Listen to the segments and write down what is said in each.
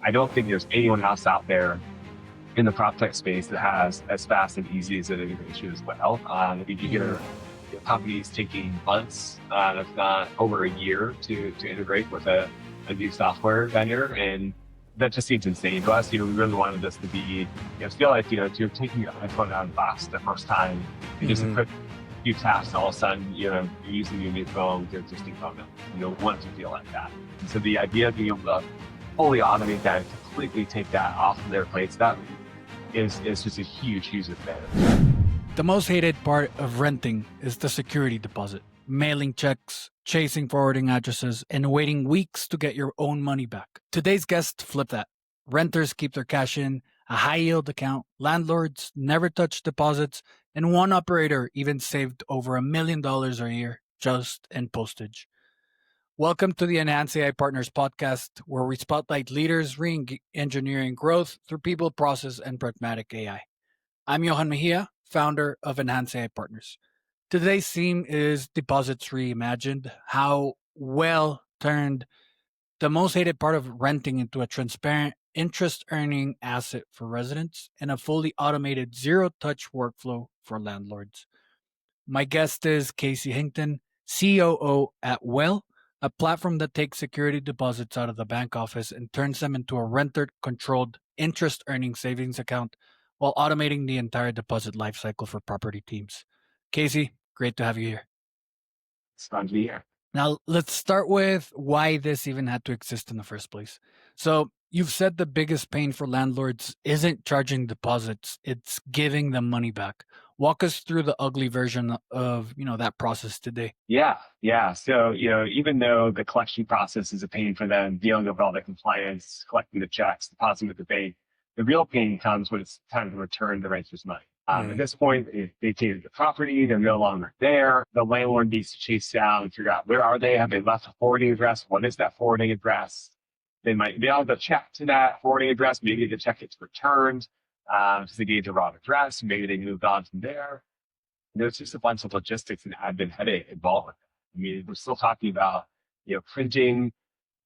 I don't think there's anyone else out there in the prop tech space that has as fast and easy as an integration as well. If you hear companies taking months, if not over a year, to integrate with a new software vendor, and that just seems insane to us. We really wanted this to be, feel like, if you're taking your iPhone out of the box the first time, you just put a few taps, all of a sudden, you're using your new phone with your existing phone. Want to feel like that. And so the idea of being able to fully automate that and completely take that off of their plates, that is just a huge advantage. The most hated part of renting is the security deposit. Mailing checks, chasing forwarding addresses, and waiting weeks to get your own money back. Today's guest flipped that. Renters keep their cash in a high-yield account. Landlords never touch deposits. And one operator even saved over $1 million a year just in postage. Welcome to the Enhance AI Partners podcast, where we spotlight leaders re-engineering growth through people, process, and pragmatic AI. I'm Johan Mejia, founder of Enhance AI Partners. Today's theme is deposits reimagined, how well turned the most hated part of renting into a transparent interest-earning asset for residents and a fully automated zero-touch workflow for landlords. My guest is Casey Hingtgen, COO at Well, a platform that takes security deposits out of the bank office and turns them into a renter-controlled interest-earning savings account while automating the entire deposit lifecycle for property teams. Casey, great to have you here. It's fun to be here. Now, let's start with why this even had to exist in the first place. So you've said the biggest pain for landlords isn't charging deposits, it's giving them money back. Walk us through the ugly version of, that process today. Yeah. So, even though the collection process is a pain for them, dealing with all the compliance, collecting the checks, depositing with the bank, the real pain comes when it's time to return the renter's money. At this point, they've vacated the property, they're no longer there. The landlord needs to chase down and figure out where are they? Have they left a forwarding address? What is that forwarding address? They might mail the check to that forwarding address. Maybe the check gets returned because they gave the wrong address. Maybe they moved on from there. There's just a bunch of logistics and admin headache involved with it. I mean, we're still talking about, printing,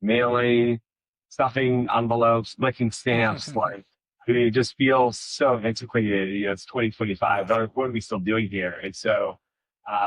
mailing, stuffing envelopes, licking stamps, it just feels so antiquated. It's 2025. What are we still doing here? And so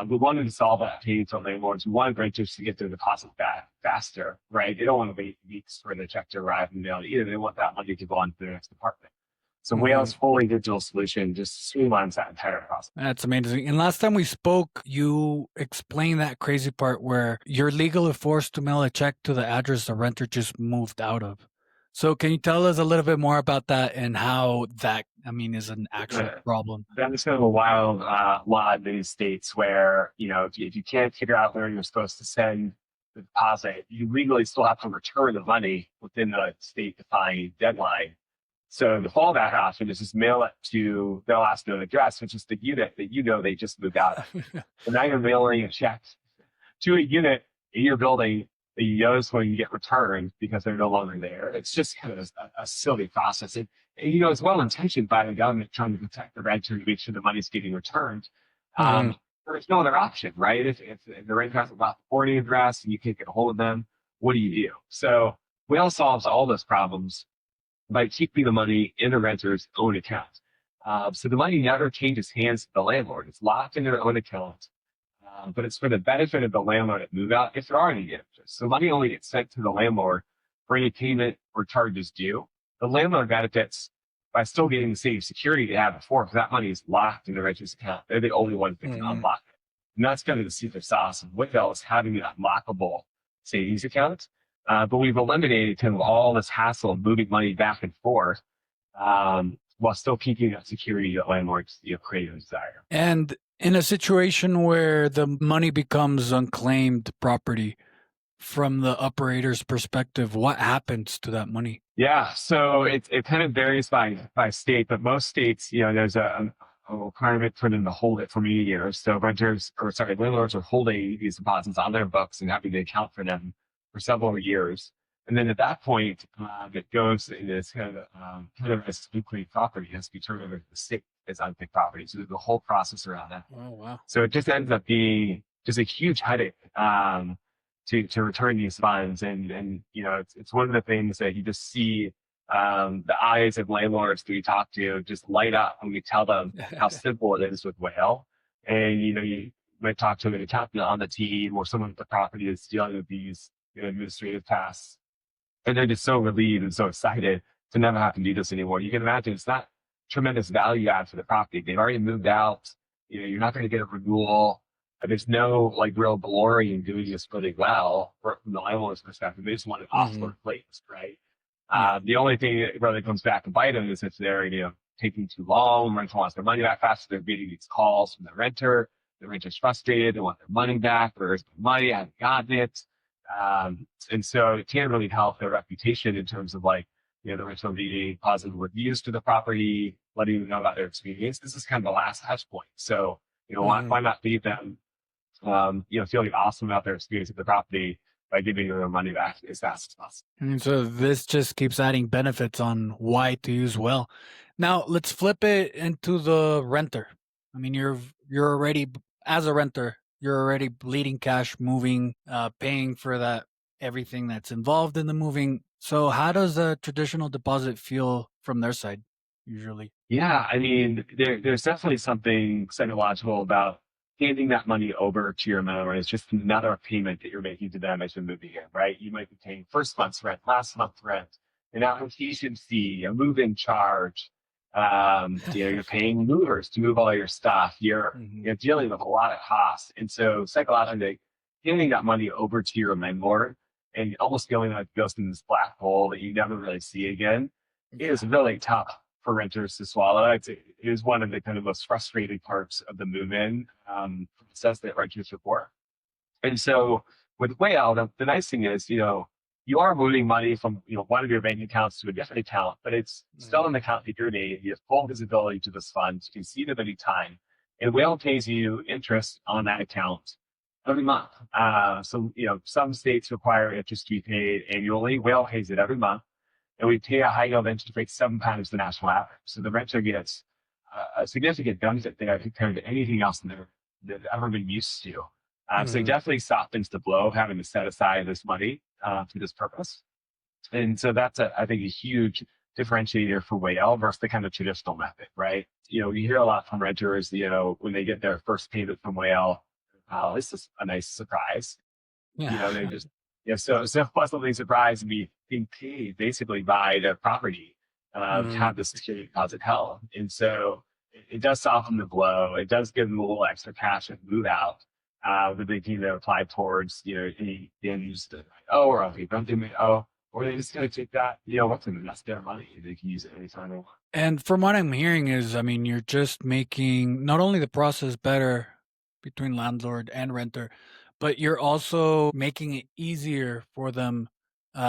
we wanted to solve that pain for landlords. We wanted renters to get their deposit back faster, right? They don't want to wait weeks for the check to arrive in the mail either. They want that money to go on to their next apartment. So Whale's fully digital solution just streamlines that entire process. That's amazing. And last time we spoke, you explained that crazy part where you're legally forced to mail a check to the address the renter just moved out of. So can you tell us a little bit more about that and how that, is an actual problem? That's kind of a wild law in many states where, if you can't figure out where you're supposed to send the deposit, you legally still have to return the money within the state-defined deadline. So the fallback option is just mail it to their last known address, which is the unit that they just moved out of. So now you're mailing a check to a unit in your building that you notice when you get returned because they're no longer there. It's just kind of a silly process. And it's well intentioned by the government trying to protect the renter to make sure the money's getting returned. There's no other option, right? If the renter has about the forwarding address and you can't get a hold of them, what do you do? So Whale solves all those problems by keeping the money in the renter's own account. So the money never changes hands to the landlord. It's locked in their own account. But it's for the benefit of the landlord at move out if there are any damages. So money only gets sent to the landlord for any payment or charges due. The landlord benefits by still getting the same security they had before because that money is locked in the renter's account. They're the only ones that can unlock it. And that's kind of the secret sauce of Whale is having that lockable savings account. But we've eliminated kind of all this hassle of moving money back and forth while still keeping that security that landlords create and desire. And in a situation where the money becomes unclaimed property, from the operator's perspective, what happens to that money? Yeah, so it kind of varies by state, but most states, there's a requirement for them to hold it for many years. So landlords are holding these deposits on their books and having to account for them for several years. And then at that point, it goes in this kind of as unclaimed property. It has to be turned over to the state as unclaimed property. So there's a whole process around that. Oh, wow. So it just ends up being just a huge headache to return these funds. And it's one of the things that you just see The eyes of landlords that we talk to just light up when we tell them how simple it is with Whale. And you might talk to an accountant on the team or someone with the property that's dealing with these administrative tasks, and they're just so relieved and so excited to never have to do this anymore. You can imagine it's not tremendous value add for the property. They've already moved out. You're not going to get a renewal. There's no like real glory in doing this really well from the landlord's perspective. They just want it off their plates, right? Yeah. The only thing that really comes back to bite them is if they're, taking too long, rental wants their money back faster, they're getting these calls from the renter. The renter's frustrated, they want their money back, where's the money? I haven't gotten it. And so it can really help their reputation in terms of like, the rental needing positive reviews to the property, letting them know about their experience. This is kind of the last touch point. So, why not leave them, feeling awesome about their experience at the property by giving them their money back as fast as possible. And so this just keeps adding benefits on why to use well. Now let's flip it into the renter. I mean, you're already as a renter, you're already bleeding cash, moving, paying for that everything that's involved in the moving. So how does a traditional deposit feel from their side usually? Yeah, I mean, there's definitely something psychological about handing that money over to your landlord. It's just another payment that you're making to them as you're moving in, right? You might be paying first month's rent, last month's rent, an application fee, a move-in charge. You're paying movers to move all your stuff. You're dealing with a lot of costs, and so psychologically, handing that money over to your landlord and almost feeling like it goes in this black hole that you never really see again is really tough for renters to swallow. It is one of the kind of most frustrating parts of the move-in process that renters report. And so with Whale, the nice thing is, you are moving money from one of your bank accounts to a different account, but it's still an account that you're named. You have full visibility to this fund. You can see them any time. And Whale pays you interest on that account every month. So some states require interest to be paid annually. Whale pays it every month. And we pay a high yield interest rate 7 times the national average. So the renter gets a significant benefit there compared to anything else they've ever been used to. So it definitely softens the blow of having to set aside this money for this purpose. And so that's, I think, a huge differentiator for Whale versus the kind of traditional method, right? You hear a lot from renters, when they get their first payment from Whale, oh, this is a nice surprise. They just, so pleasantly surprised to be being paid basically by the property to have the security deposit held. And so it does soften the blow. It does give them a little extra cash and move out that they can either apply towards, any damages that or if they don't do it, or they just going to take that, with them, and that's their money. They can use it anytime they want. And from what I'm hearing is, I mean, you're just making not only the process better between landlord and renter, but you're also making it easier for them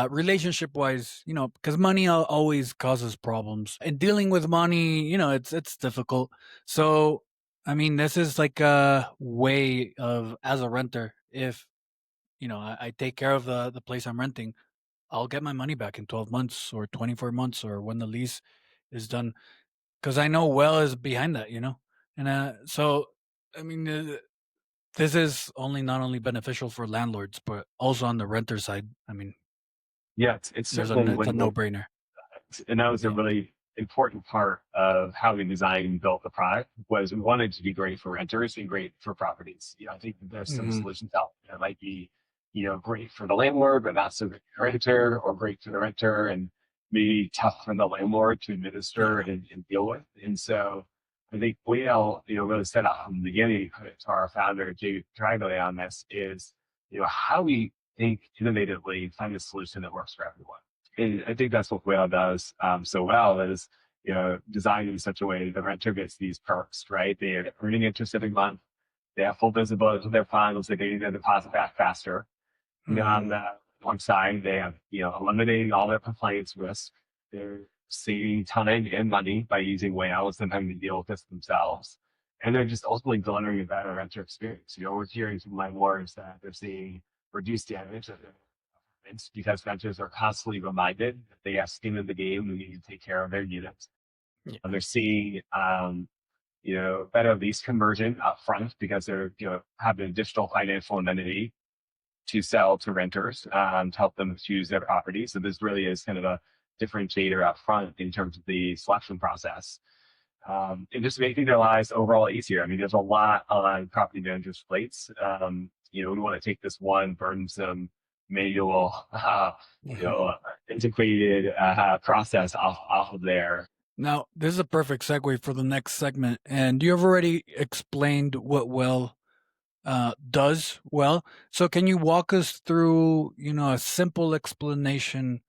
relationship wise, because money always causes problems. And dealing with money, it's difficult. So, I mean, this is like a way of, as a renter, if, I take care of the place I'm renting, I'll get my money back in 12 months or 24 months or when the lease is done. Because I know Well is behind that, And so, I mean, this is not only beneficial for landlords, but also on the renter side. I mean, Yeah, it's certainly it's a win-win. no-brainer. And that was a really important part of how we designed and built the product was we wanted to be great for renters and great for properties. I think that there's some solutions out there that might be, great for the landlord, but not so great for the renter, or great for the renter and maybe tough for the landlord to administer and deal with. And so I think Whale, really set out from the beginning, credit to our founder, Jay Dragway, on this is, how do we think innovatively, find a solution that works for everyone? And I think that's what Whale does so well is, designed in such a way that the renter gets these perks, right? They are earning interest every month. They have full visibility to their funds. They're getting their deposit back faster. On the one side, they have, eliminating all their compliance risk. They're saving time and money by using Whales and having to deal with this themselves. And they're just ultimately delivering a better renter experience. We're hearing from landlords that they're seeing reduced damage of their apartments because renters are constantly reminded that they have skin in the game and need to take care of their units. Yeah. And they're seeing, better lease conversion up front because they're, having a digital financial amenity to sell to renters to help them choose their property. So this really is kind of a differentiator up front in terms of the selection process. And just making their lives overall easier. I mean, there's a lot on property managers' plates. We want to take this one burdensome manual, integrated process off of there. Now, this is a perfect segue for the next segment. And you have already explained what well does well. So can you walk us through, a simple explanation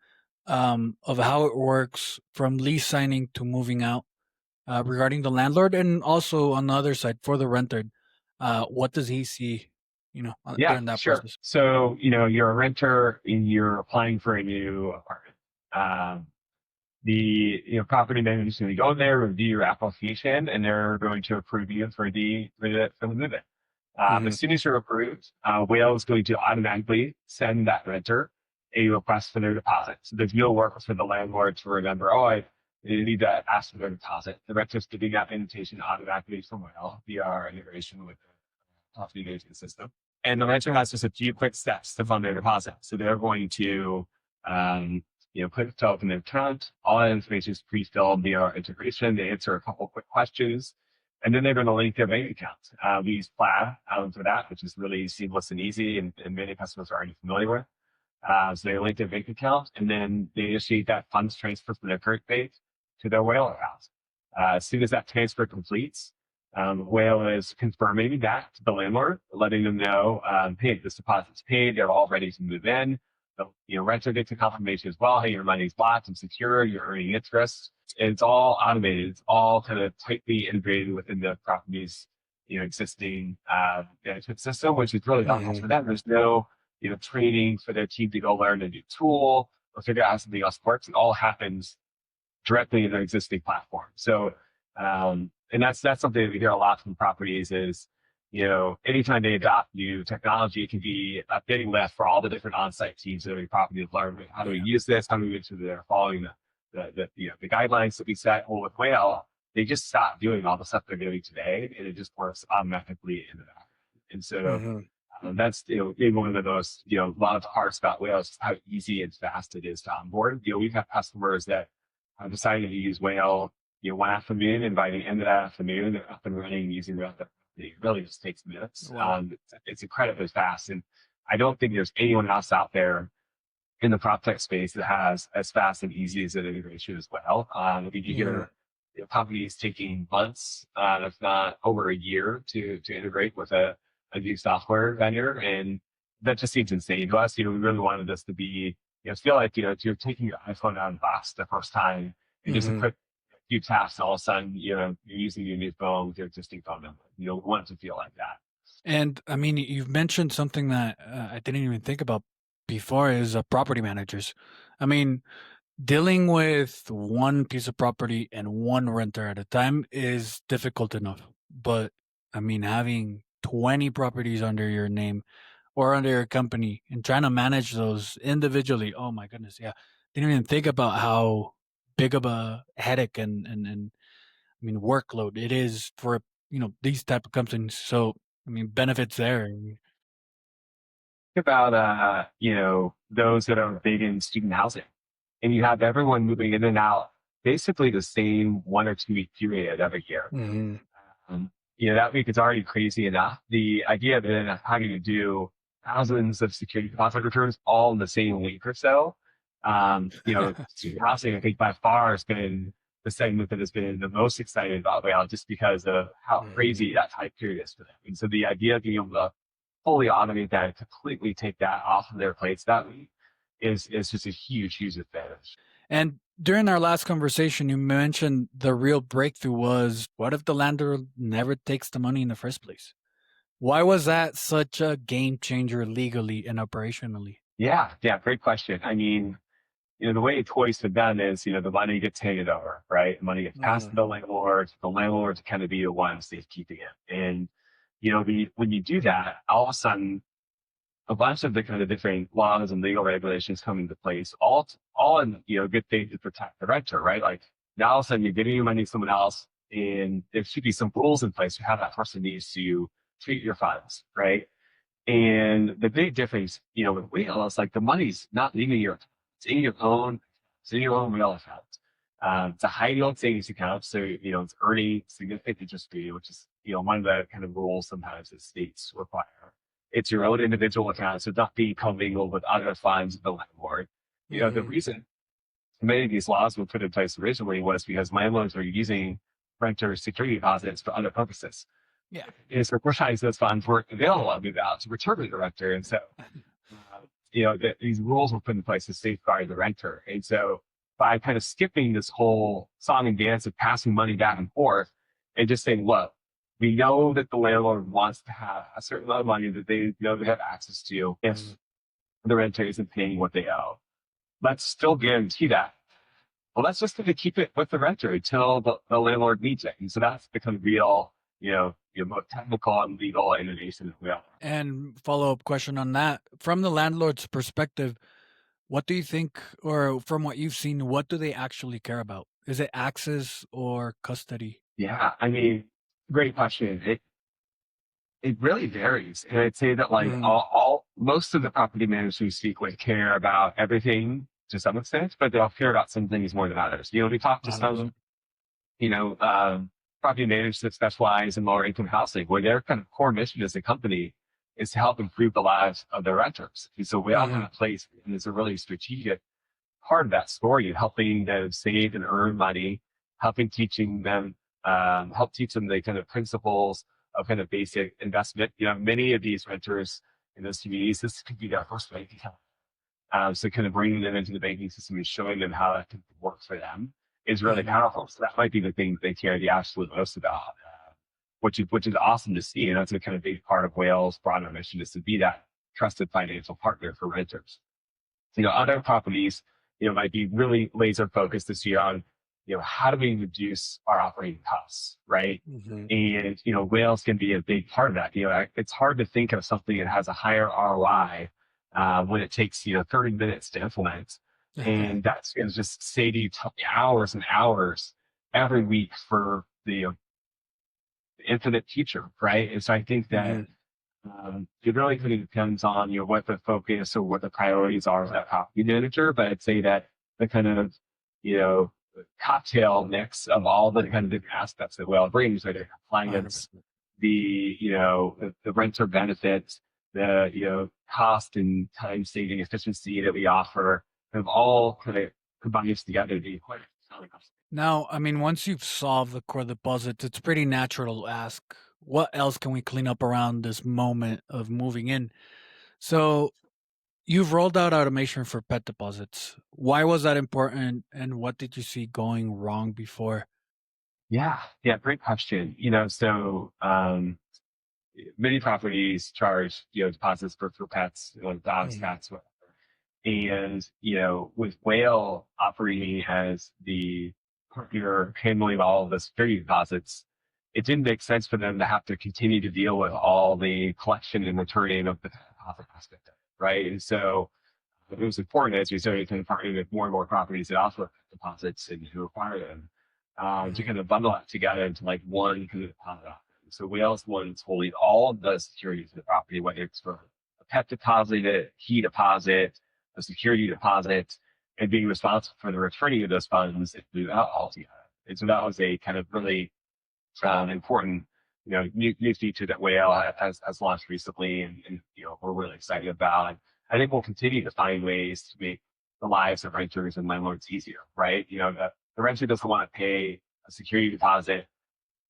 of how it works from lease signing to moving out regarding the landlord, and also on the other side for the renter, what does he see, Yeah, during that sure. process? So, you're a renter and you're applying for a new apartment. The property manager is going to go in there, review your application, and they're going to approve you for the move-in. Hmm. As soon as you're approved, Whale is going to automatically send that renter a request for their deposit. So there's no work for the landlord to remember, you need to ask for their deposit. The renter's getting that invitation automatically from Whale via our integration with the property management system. And the renter has just a few quick steps to fund their deposit. So they're going to, click to open their account. All that information is pre-filled via our integration. They answer a couple quick questions, and then they're going to link their bank account. We use Plaid for that, which is really seamless and easy, and many customers are already familiar with. So they link their bank account, and then they initiate that funds transfer from their current bank to their Whale account. As soon as that transfer completes, Whale is confirming that to the landlord, letting them know, hey, this deposit's paid, they're all ready to move in. The renter gets a confirmation as well, hey, your money's locked and secure, you're earning interest. It's all automated. It's all kind of tightly integrated within the property's existing management system, which is really helpful for them. There's no training for their team to go learn a new tool or figure out how something else works. It all happens directly in their existing platform. So, and that's something that we hear a lot from properties is, anytime they adopt new technology, it can be a big lift for all the different on-site teams that are property to learn how do we use this, how do we make sure that they're following the guidelines that we set. Well, with Whale, they just stop doing all the stuff they're doing today, and it just works automatically into that. And so that's maybe one of those a lot of the parts about Whale is how easy and fast it is to onboard. We've had customers that have decided to use Whale one afternoon, and by the end of that afternoon, they're up and running using Whale. It really just takes minutes. Wow. It's incredibly fast, and I don't think there's anyone else out there in the prop tech space that has as fast and easy as an integration as well. I think you hear companies taking months, if not over a year, to integrate with a new software vendor, and that just seems insane to us. We really wanted this to be, feel like if you're taking your iPhone out of the box the first time and just a quick few taps, all of a sudden, you're using your new phone with your existing phone number. You want it to feel like that. And I mean, you've mentioned something that I didn't even think about before is property managers. I mean, dealing with one piece of property and one renter at a time is difficult enough. But I mean, having 20 properties under your name or under your company and trying to manage those individually, oh my goodness, yeah. Didn't even think about how big of a headache and I mean workload it is for these type of companies. So I mean benefits there. Think about those that are big in student housing, and you have everyone moving in and out basically the same 1 or 2 week period every year. That week is already crazy enough. The idea of then having to do thousands of security deposit returns all in the same week or so. Student housing, I think by far has been the segment that has been the most excited about Whale just because of how crazy that time period is for them. And so the idea of being able to fully automate that and completely take that off of their plates that week is just a huge advantage. And during our last conversation, you mentioned the real breakthrough was what if the landlord never takes the money in the first place? Why was that such a game changer legally and operationally? Yeah, great question. I mean, the way toys have done is, the money gets handed over, right? The money gets passed to the landlord. The landlords kind of be the ones safekeeping it. And, when you do that, all of a sudden, a bunch of the kind of different laws and legal regulations come into place, all in, good faith to protect the renter, right? Like now all of a sudden you're giving your money to someone else, and there should be some rules in place for how that person needs to treat your funds, right? And the big difference, with Whale is like the money's not leaving it's in your own. So your own whale account. It's a high yield savings account. So, it's earning significant interest for you, which is, one of the kind of rules sometimes that states require. It's your own individual account. So not being commingled with other funds of the landlord. The Hmm. reason many of these laws were put in place originally was because landlords were using renter security deposits for other purposes. Yeah. And so sometimes those funds weren't available to move out to return to the renter. And so, these rules were put in place to safeguard the renter. And so by kind of skipping this whole song and dance of passing money back and forth and just saying, look, we know that the landlord wants to have a certain amount of money that they know they have access to if the renter isn't paying what they owe. Let's still guarantee that. Well, that's just going to keep it with the renter until the landlord needs it. And so that's become real, your more technical and legal innovation as well. And follow-up question on that. From the landlord's perspective, what do you think, or from what you've seen, what do they actually care about? Is it access or custody? Yeah, I mean, great question. It really varies. And I'd say that like Mhm. most of the property managers we speak with care about everything to some extent, but they'll care about some things more than others. We talk to some, 100%. you know, um, property managers that specialize in lower income housing, where their kind of core mission as a company is to help improve the lives of their renters. And so we all kind Mhm. of place, and it's a really strategic part of that story, helping them save and earn money, helping teaching them, help teach them the kind of principles of kind of basic investment. Many of these renters in those communities, this could be their first bank account. So kind of bringing them into the banking system and showing them how that can work for them is really Mhm. powerful. So that might be the thing they care the absolute most about, which is awesome to see. And that's a kind of big part of Wales' broader mission is to be that trusted financial partner for renters. Other properties, might be really laser focused this year on, how do we reduce our operating costs, right? Mhm. And, Wales can be a big part of that. It's hard to think of something that has a higher ROI when it takes, 30 minutes to implement. And that's going to just save you hours and hours every week for the infinite future, right? And so I think that Mhm. it really kind of depends on what the focus or what the priorities are of that property manager. But I'd say that the kind of you know cocktail mix of all the kind of different aspects that Whale brings, like the compliance, 100%. the renter benefits, the cost and time saving efficiency that we offer, kind of all kind of combines together to be quite exciting. Now, I mean, once you've solved the core deposits, it's pretty natural to ask, what else can we clean up around this moment of moving in? So, you've rolled out automation for pet deposits. Why was that important, and what did you see going wrong before? Yeah, great question. So many properties charge deposits for pets, dogs, Mhm. cats, whatever. And with Whale operating as the partner handling all of the security deposits, it didn't make sense for them to have to continue to deal with all the collection and returning of the deposit aspect of it, right? And so it was important as we started kind of partnering with more and more properties that offer deposits and who require them to Mhm. kind of bundle that together into like one kind of deposit offering. So Wales one's holding all of the securities of the property, whether it's for a pet deposit, a key deposit, a security deposit, and being responsible for the returning of those funds and move out altogether. And so that was a kind of really important, new feature that Whale has launched recently, and we're really excited about. And I think we'll continue to find ways to make the lives of renters and landlords easier, right? The renter doesn't want to pay a security deposit,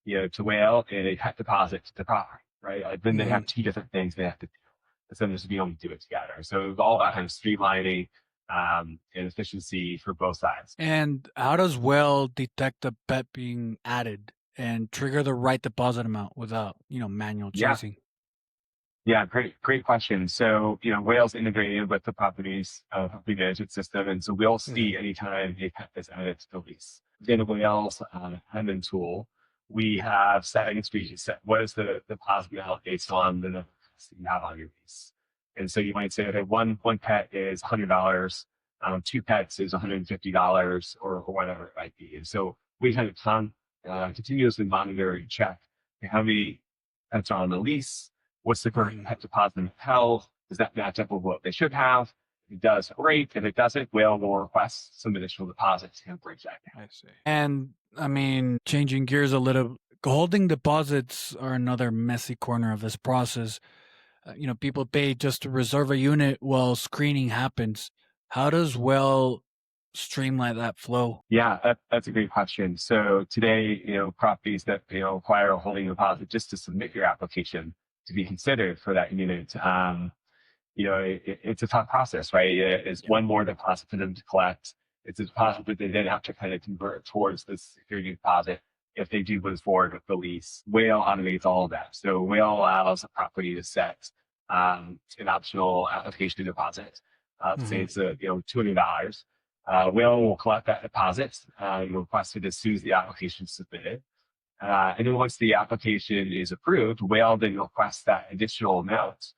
to Whale and a pet deposit to the property, right? Like, then they have Mhm. two different things they have to do instead of just being able to do it together. So it's all about kind of streamlining and efficiency for both sides. And how does Well detect a pet being added and trigger the right deposit amount without, manual Yeah, chasing? Yeah, great question. So, Wales integrated with the property management system. And so we'll Mhm. see anytime a pet is added to the lease. In Wales admin tool, we have settings where you can set what is the deposit amount based on the number of pets that you have on your lease. And so you might say, okay, one pet is $100, two pets is $150 or whatever it might be. And so we kind of continuously monitor and check how many pets are on the lease. What's the current Mhm. pet deposit held? Does that match up with what they should have? If it does, great. If it doesn't, whale will request some additional deposits to bridge that gap. I see. And I mean, changing gears a little, holding deposits are another messy corner of this process. People pay just to reserve a unit while screening happens. How does Well streamline that flow? Yeah, that's a great question. So today, properties that require a holding deposit just to submit your application to be considered for that unit. It's a tough process, right? It's one more deposit for them to collect. It's a deposit that they then have to kind of convert towards the security deposit if they do move forward with the lease. Whale automates all of that. So Whale allows a property to set an optional application deposit. Say it's $200. Whale will collect that deposit, request it as soon as the application is submitted. And then once the application is approved, Whale then requests that additional amount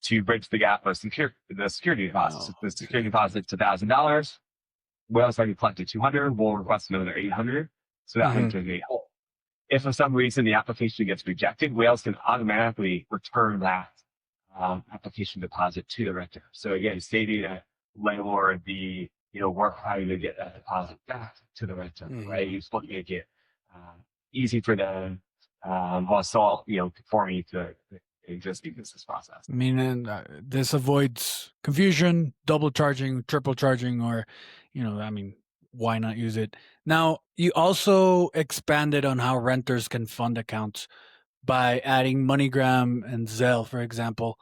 to bridge the gap of the security deposit. So if the security deposit is $1,000, Whale's already collected $200, we'll request another $800. So that makes it a whole. If for some reason the application gets rejected, Whales can automatically return that application deposit to the renter. So again, saving a landlord the work having to get that deposit back to the renter, right? You just want to make it easy for them while still conforming to the existing business process. I mean, and this avoids confusion, double charging, triple charging, or why not use it? Now, you also expanded on how renters can fund accounts by adding MoneyGram and Zelle, for example.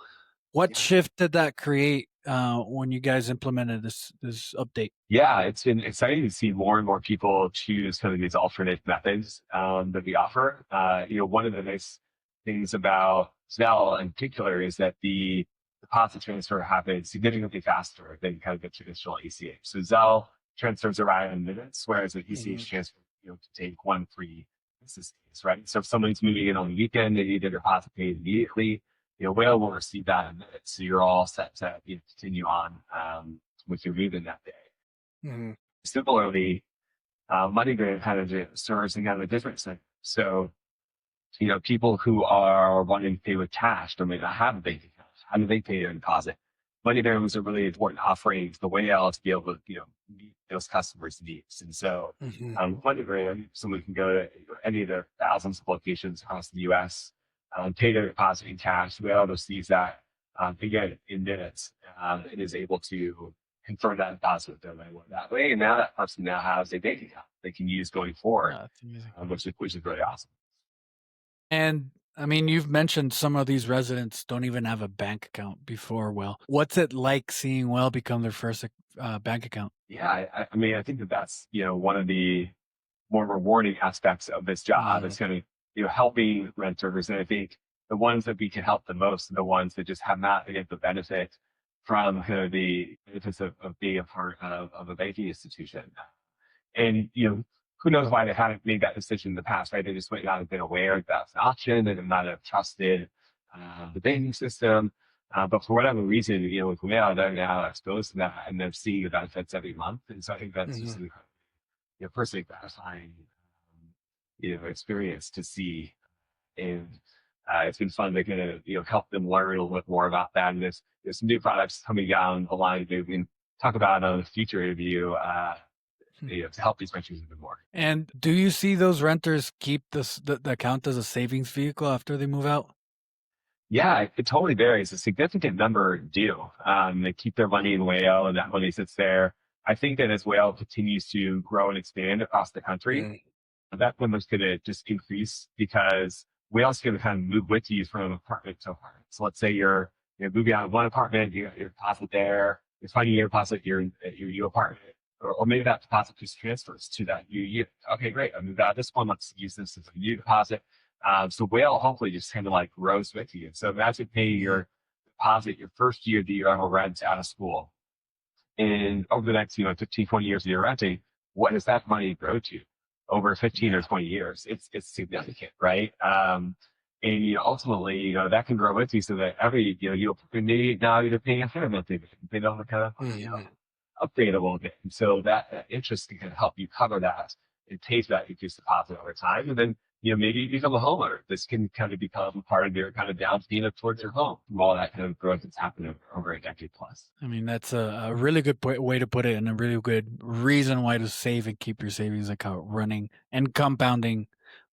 What shift did that create when you guys implemented this update? Yeah, it's been exciting to see more and more people choose kind of these alternate methods that we offer. One of the nice things about Zelle in particular is that the deposit transfer happens significantly faster than kind of the traditional ACH. So Zelle transfers around in minutes, whereas an ACH transfer can take 1-3 business days, right? So if someone's moving in on the weekend, they need their deposit paid immediately. Whale will receive that in minutes, so you're all set to continue on with your move-in that day. Similarly, MoneyGram kind of serves in kind of a different sense. So people who are wanting to pay with cash or may not have a bank account, how do they pay their deposit? MoneyGram is a really important offering to the Whale to be able to meet those customers' needs. And so MoneyGram, someone can go to any of the thousands of locations across the U.S., pay their deposit in cash. Whale receives that again in minutes and is able to confirm that deposit with their landlord that way. And now that person now has a bank account they can use going forward, which is really awesome. And I mean, you've mentioned some of these residents don't even have a bank account before Well. What's it like seeing Well become their first bank account? Yeah, I mean, I think that's one of the more rewarding aspects of this job. It's kind of helping renters, and I think the ones that we can help the most are the ones that just have not been able to benefit from kind of the benefits of being a part of a banking institution. And who knows why they haven't made that decision in the past, right? They just might not have been aware that that's an option. They might not have trusted the banking system. But for whatever reason, with Whale, they're now exposed to that and they're seeing the benefits every month. And so I think that's just personally gratifying, experience to see. And it's been fun to kind of, help them learn a little bit more about that. And there's some new products coming down the line that we can talk about on a future interview, to help these renters even more. And do you see those renters keep the account as a savings vehicle after they move out? Yeah, it totally varies. A significant number do. They keep their money in Whale and that money sits there. I think that as Whale continues to grow and expand across the country, that number's going to just increase because Whale's going to kind of move with you from apartment to apartment. So let's say you're moving out of one apartment, you got your deposit there, you're finding your deposit at your new apartment. Or maybe that deposit just transfers to that new unit. Okay, great. I moved out of this one. Let's use this as a new deposit. So Whale hopefully just kind of like grows with you. So imagine paying your deposit your first year that you ever rent out of school. And over the next 15, 20 years that you're renting, what does that money grow to? Over 15 or 20 years, it's significant, right? And ultimately, that can grow with you so that every you'll now you're paying a higher monthly payment. They don't kind of upgrade a little bit. And so that interest can help you cover that and pay for that increased deposit over time. And then maybe you become a homeowner. This can kind of become part of your kind of down payment towards your home from all that kind of growth that's happened over a decade plus. I mean, that's a really good way to put it, and a really good reason why to save and keep your savings account running and compounding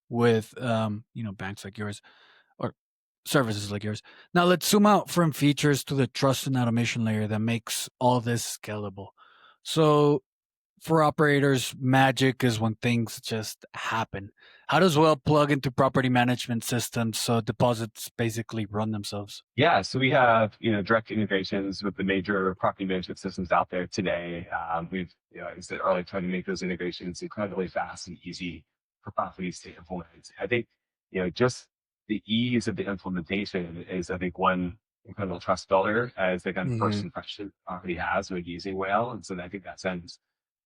with, banks like yours or services like yours. Now, let's zoom out from features to the trust and automation layer that makes all this scalable. So, for operators, magic is when things just happen. How does Well plug into property management systems so deposits basically run themselves? Yeah, so we have direct integrations with the major property management systems out there today. We've, like I said earlier, tried to make those integrations incredibly fast and easy for properties to implement. I think just the ease of the implementation is, I think, one incredible trust builder as the kind of first Hmm. impression property has when using Whale, and so I think that sends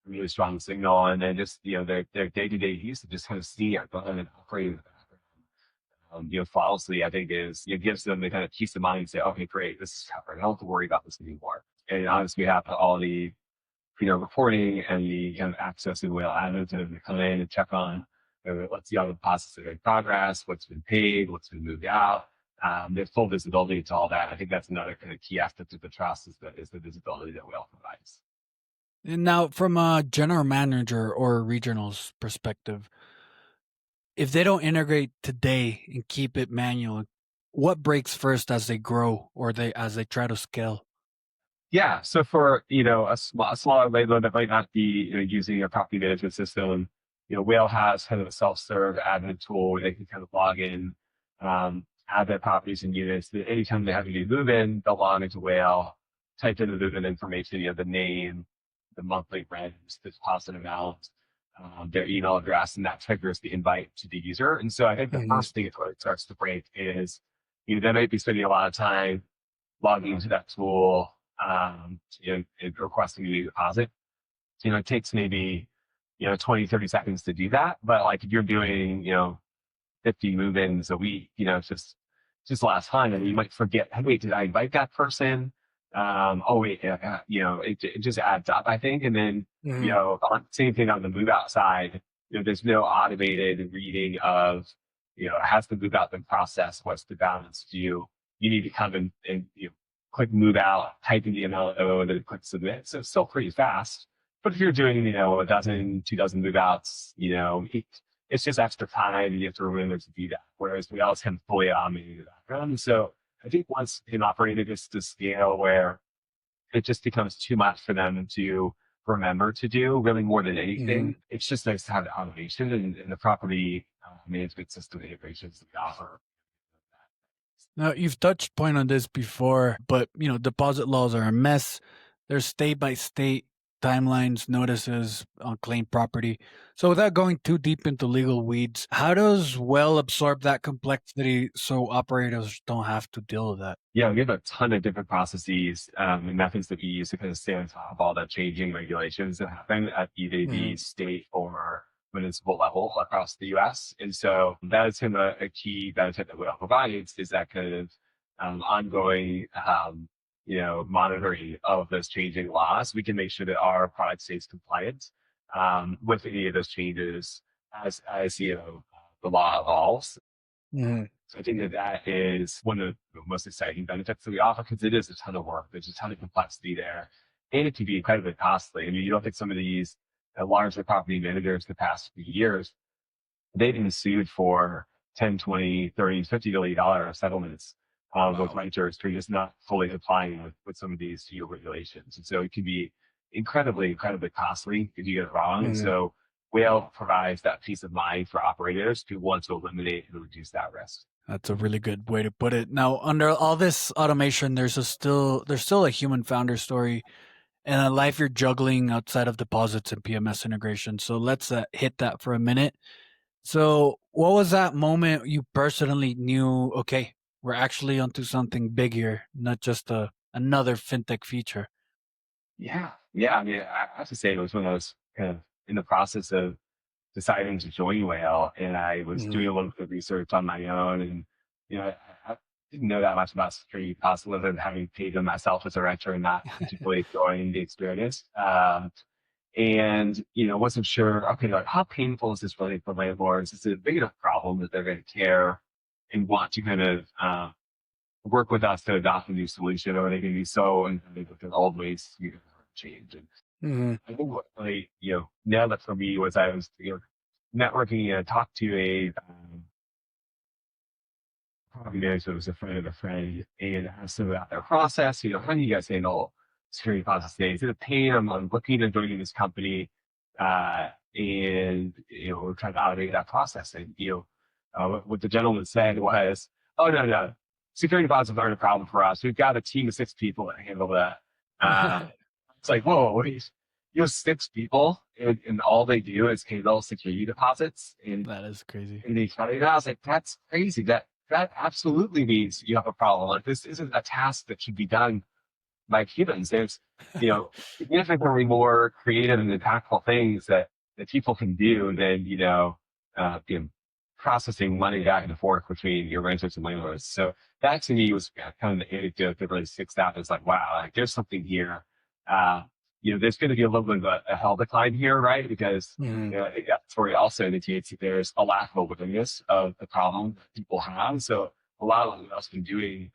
a really strong signal. And then just their day to day use to just kind of see it run and operate in the background flawlessly, I think gives them the kind of peace of mind and say, okay, great, this is covered. I don't have to worry about this anymore. And honestly, we have all the, reporting and the kind of access and will added to them to come in and check on, let's see all the deposits that are in progress, what's been paid, what's been moved out. There's full visibility to all that. I think that's another kind of key aspect of the trust is the visibility that Will provides. And now, from a general manager or regional's perspective, if they don't integrate today and keep it manual, what breaks first as they grow or as they try to scale? Yeah. So for, a smaller landlord that might not be using a property management system, Whale has kind of a self-serve admin tool where they can kind of log in, add their properties and units. Anytime they have to move in, they'll log into Whale, type in the move-in information, the name, the monthly rent, the deposit amount, their email address, and that triggers the invite to the user. And so I think the Mhm. first thing it starts to break is, they might be spending a lot of time logging into that tool, and requesting a new deposit. It takes maybe, 20, 30 seconds to do that. But like if you're doing, 50 move-ins a week, it's just a lot of time. And you might forget, hey, wait, did I invite that person? Oh wait, it just adds up, I think. And then, Mhm. same thing on the move out side. There's no automated reading of, has the move out been processed? What's the balance due? You need to come in and click move out, type in the amount owed, and then click submit. So it's still pretty fast. But if you're doing, a dozen, 2 dozen move outs, it's just extra time and you have to remember to do that. Whereas we always can fully automate the background. So I think once an operator gets to scale where it just becomes too much for them to remember to do, really more than Mhm. anything, it's just nice to have the automation and the property management system integrations that we offer. Now, you've touched point on this before, but deposit laws are a mess. There's state by state timelines, notices on claim property. So, without going too deep into legal weeds, how does Well absorb that complexity so operators don't have to deal with that? Yeah, we have a ton of different processes and methods that we use to kind of stay on top of all the changing regulations that happen at either the Mhm. state or municipal level across the US. And so that is kind of a key benefit that Whale provides is that kind of ongoing, monitoring of those changing laws. We can make sure that our product stays compliant with any of those changes as the law evolves. Mhm. So I think that is one of the most exciting benefits that we offer because it is a ton of work. There's a ton of complexity there. And it can be incredibly costly. I mean, you don't think some of these larger property managers the past few years, they've been sued for 10, 20, 30, $50 million settlements with Wow. renters for just not fully complying with some of these regulations. And so it can be incredibly, incredibly costly if you get it wrong. And Mhm. so Whale provides that peace of mind for operators who want to eliminate and reduce that risk. That's a really good way to put it. Now, under all this automation, there's still a human founder story and a life you're juggling outside of deposits and PMS integration. So let's hit that for a minute. So, what was that moment you personally knew? Okay, we're actually onto something big here, not just another fintech feature. Yeah. Yeah. I mean, I have to say it was when I was kind of in the process of deciding to join Whale and I was Hmm. doing a little bit of research on my own and, I didn't know that much about security costs other than having paid them myself as a renter and not particularly enjoying the experience. and wasn't sure. Okay, like how painful is this really for landlords? Is it a big enough problem that they're going to care and want to kind of work with us to adopt a new solution, or are they going to be so unhappy with their old ways to change? And Hmm. I think what really nailed it for me was I was networking and talked to a property manager who was a friend of a friend and asked them about their process. How do you guys handle security deposits today? Is it a pain? I'm looking at joining this company, and we're trying to automate that process. And what the gentleman said was, "Oh no, security deposits aren't a problem for us. We've got a team of 6 people that handle that." Uh, it's like, whoa, wait, 6 people, and all they do is handle security deposits, and That is crazy. and they found it out. I was like, that's crazy. That absolutely means you have a problem. Like this isn't a task that should be done by humans. There's, significantly more creative and impactful things that people can do than, processing money back and forth between your renters and landlords. So that to me was kind of the anecdote that really sticks out. It's like, wow, like there's something here. Uh, there's going to be a little bit of a hell decline here, right? Because Hmm. I think that story also indicates that there's a lack of awareness of the problem that people have. So a lot of what else been doing,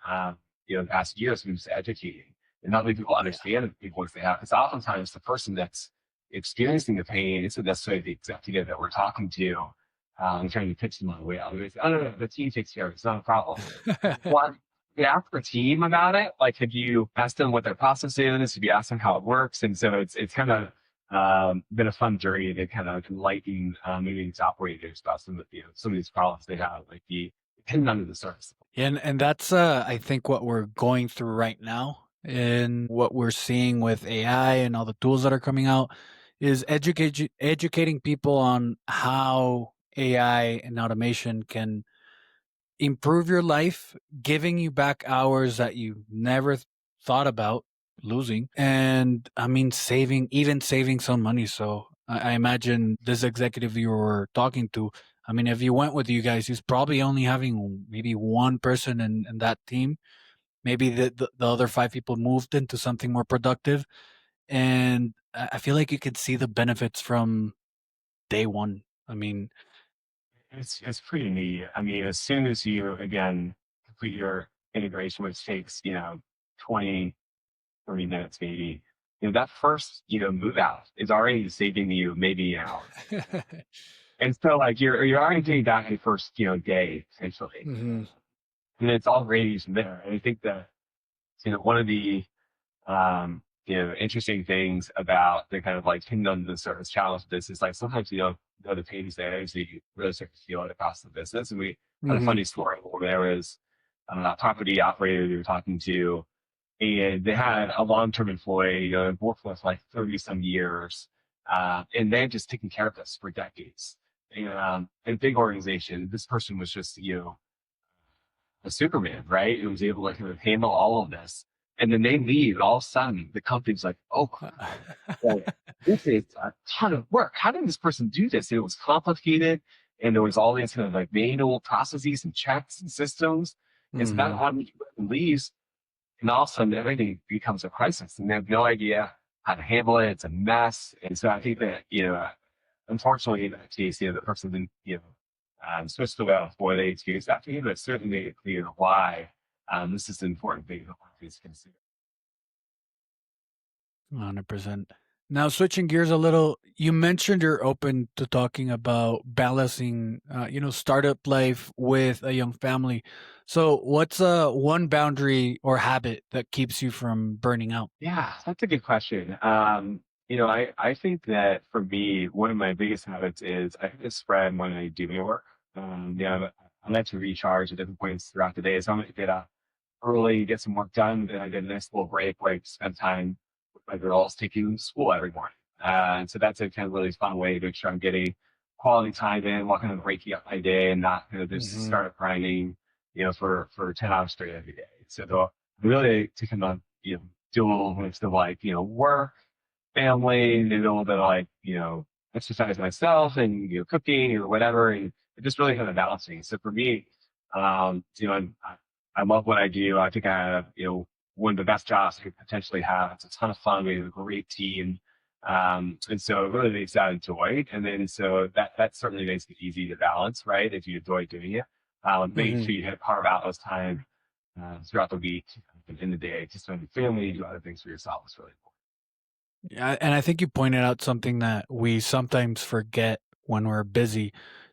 the past years, we've just educating and helping people Yeah. understand the big work they have. Because oftentimes the person that's experiencing the pain isn't necessarily the executive that we're talking to. Trying to pitch them on the way out. They say, oh, no, the team takes care of it. It's not a problem. What? You ask the team about it? Like, have you asked them what their process is? Have you asked them how it works? And so it's kind of been a fun journey to kind of enlighten maybe these operators about some of these problems they have, like the hidden under the surface. And that's I think what we're going through right now and what we're seeing with AI and all the tools that are coming out is educating people on how AI and automation can improve your life, giving you back hours that you never thought about losing. And I mean, saving some money. So I imagine this executive you were talking to, I mean, if you went with you guys, he's probably only having maybe one person in that team. Maybe the other 5 people moved into something more productive. And I feel like you could see the benefits from day one. I mean, It's pretty neat. I mean, as soon as you again complete your integration, which takes 20, 30 minutes maybe, that first move out is already saving you maybe an hour. And so like you're already getting back your first day essentially, Hmm. and it's already there. And I think that one of the interesting things about the kind of like hidden under the surface challenge of this is like sometimes you don't know the pain is there, so you really start to feel it across the business. And we had a Hmm. funny story where there was a property operator we were talking to, and they had a long-term employee, worked with like 30 some years, and they've just taken care of this for decades. And big organization, this person was just, a Superman, right? Who was able to kind of handle all of this. And then they leave, and all of a sudden the company's like, oh, well, this is a ton of work. How did this person do this? And it was complicated, and there was all these kind of like manual processes and checks and systems. And so that Hmm. one leaves, and all of a sudden everything becomes a crisis, and they have no idea how to handle it. It's a mess. And so I think that, unfortunately in that case, the person didn't, switched well before they experienced that pain, but certainly made it clear why this is an important thing to consider. 100%. Now, switching gears a little, you mentioned you're open to talking about balancing, startup life with a young family. So, what's one boundary or habit that keeps you from burning out? Yeah, that's a good question. I think that for me, one of my biggest habits is I have to spread when I do my work. I like to recharge at different points throughout the day. So I'm going to get up early, get some work done, then I get a nice little break where I spend time with my girls, taking them to school every morning. And so that's a kind of really fun way to make sure I'm getting quality time in while kind of breaking up my day and not kind of just Hmm. start grinding, for 10 hours straight every day. So though really to kind of, do a little mix of like, work, family, and a little bit of like, exercise myself and, cooking or whatever. And just really kind of balancing. So for me, I love what I do. I think I have, one of the best jobs I could potentially have. It's a ton of fun. We have a great team. And so it really makes that enjoyed. And then so that certainly makes it easy to balance, right? If you enjoy doing it, make Mhm. sure you have carve out those time throughout the week and in the day to spend with family, do other things for yourself is really important. Yeah, and I think you pointed out something that we sometimes forget when we're busy.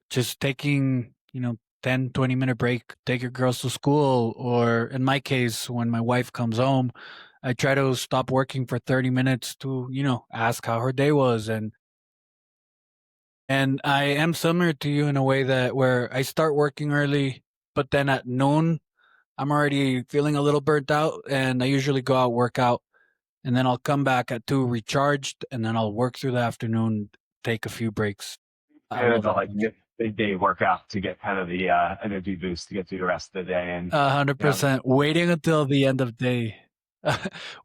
Just taking, 10, 20-minute break, take your girls to school, or in my case, when my wife comes home, I try to stop working for 30 minutes to, ask how her day was. And I am similar to you in a way that where I start working early, but then at noon, I'm already feeling a little burnt out, and I usually go out, work out, and then I'll come back at 2 recharged, and then I'll work through the afternoon, take a few breaks. I And love the that like bunch. midday workout to get kind of the energy boost to get through the rest of the day. And, you know, 100%. Waiting until the end of day.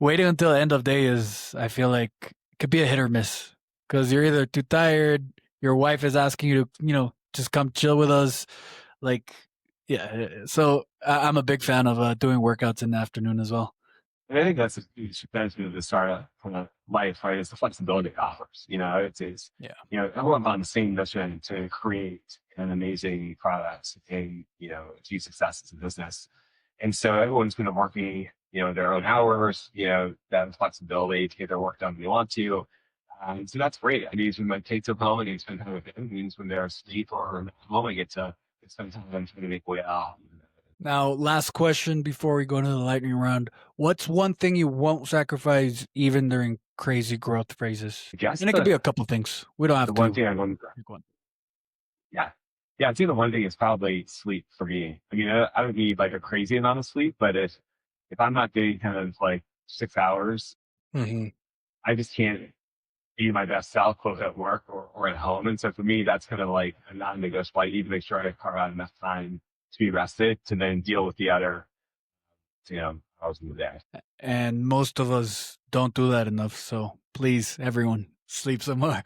Waiting until the end of day is, I feel like, could be a hit or miss because you're either too tired, your wife is asking you to, just come chill with us. Like, yeah. So I'm a big fan of doing workouts in the afternoon as well. and I think that's a huge benefit of the startup kind of life, right? It's the flexibility it offers. It's Yeah. everyone's on the same mission to create an amazing product and, achieve success as a business. And so everyone's going to working, their own hours, that flexibility to get their work done when they want to. So that's great. It means when my kids are home and they spend time with them, it means when they're asleep or home, I get to spend time trying to make way out. Now, last question before we go into the lightning round. What's one thing you won't sacrifice even during crazy growth phases? I guess And it could be a couple things. We don't the have one to thing I want pick one. Yeah. Yeah, I think the one thing is probably sleep for me. I mean, I don't need like a crazy amount of sleep, but if I'm not getting kind of like 6 hours, Hmm. I just can't be my best self both at work or at home. And so for me, that's kind of like a non-negotiable. I need to make sure I carve out enough time to be rested to then deal with the other, hours in the day. And most of us don't do that enough. So please, everyone, sleep some more.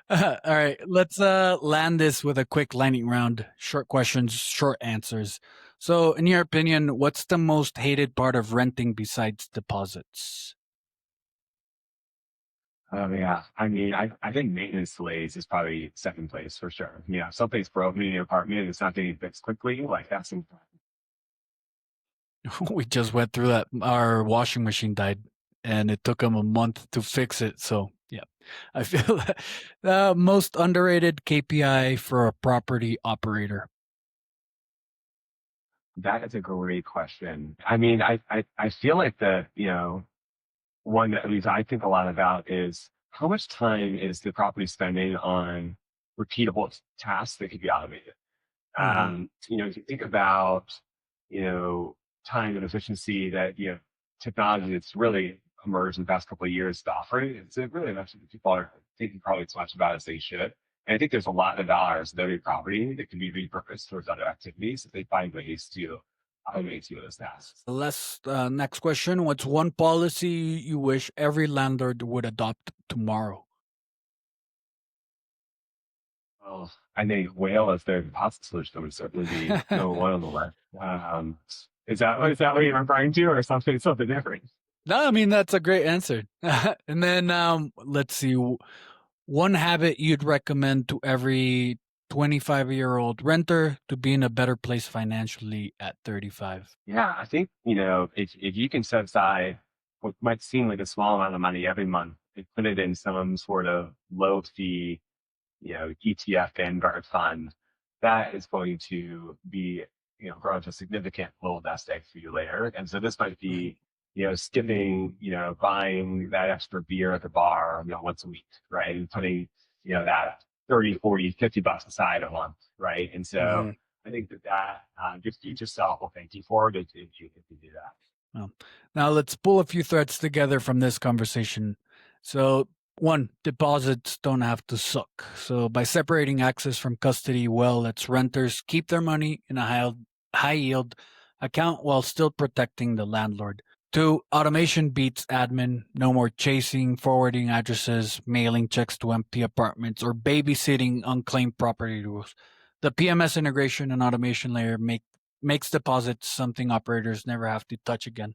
All right, let's land this with a quick lightning round. Short questions, short answers. So, in your opinion, what's the most hated part of renting besides deposits? Yeah. I mean, I think maintenance delays is probably second place for sure. If something's broken in your apartment and it's not getting fixed quickly, like that's important. We just went through that. Our washing machine died, and it took them a month to fix it. So, yeah, I feel that the most underrated KPI for a property operator. That is a great question. I mean, I feel like one that at least I think a lot about is how much time is the property spending on repeatable tasks that could be automated? Hmm. If you think about, you know, time and efficiency that, technology that's really emerged in the past couple of years to offer, it's really much that people are thinking probably as much about as they should. And I think there's a lot of dollars in every property that can be repurposed towards other activities if they find ways to automate some of those tasks. Next question. What's one policy you wish every landlord would adopt tomorrow? Well, I think whale as their deposit solution would certainly be number one on the list. Is that what you're referring to, or something different? No, I mean, that's a great answer. And then let's see. One habit you'd recommend to every 25-year-old renter to be in a better place financially at 35. Yeah, I think if you can set aside what might seem like a small amount of money every month and put it in some sort of low fee ETF Vanguard fund, that is going to be, grow into a significant little nest egg for you later. And so this might Mhm. be, skipping, buying that extra beer at the bar, once a week, right? And putting, that 30, 40, $50 aside a month, right? And so Mhm. I think that just each yourself will thank you for it if you do that. Well, now let's pull a few threads together from this conversation. So, one, deposits don't have to suck. So, by separating access from custody, well, lets renters keep their money in a high yield account while still protecting the landlord. Two, automation beats admin. No more chasing, forwarding addresses, mailing checks to empty apartments, or babysitting unclaimed property rules. The PMS integration and automation layer makes deposits something operators never have to touch again.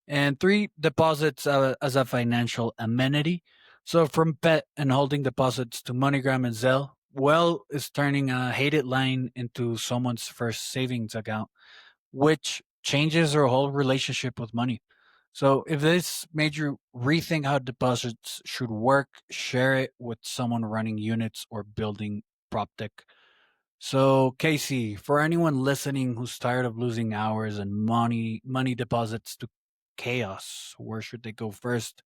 And three, deposits as a financial amenity. So from pet and holding deposits to MoneyGram and Zelle, Well is turning a hated line into someone's first savings account, which changes their whole relationship with money. So if this made you rethink how deposits should work, share it with someone running units or building prop tech. So Casey, for anyone listening who's tired of losing hours and money deposits to chaos, where should they go first?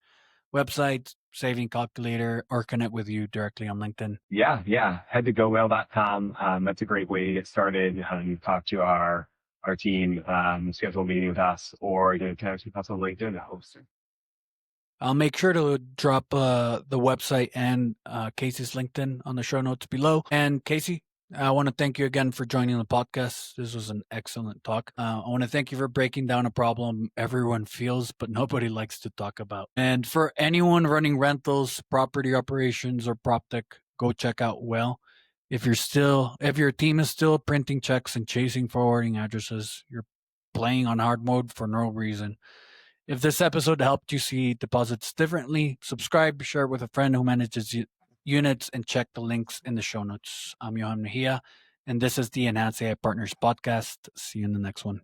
Website, saving calculator, or connect with you directly on LinkedIn? Yeah. Head to gowhale.com. That's a great way to get started. Talk to our team, schedule a meeting with us, or connect with us on LinkedIn. Host. I'll make sure to drop the website and Casey's LinkedIn on the show notes below. And Casey, I want to thank you again for joining the podcast. This was an excellent talk. I want to thank you for breaking down a problem everyone feels, but nobody likes to talk about. And for anyone running rentals, property operations, or prop tech, go check out Well. If your team is still printing checks and chasing forwarding addresses, you're playing on hard mode for no reason. If this episode helped you see deposits differently, subscribe, share it with a friend who manages units, and check the links in the show notes. I'm Johan Mejia, and this is the Enhance AI Partners podcast. See you in the next one.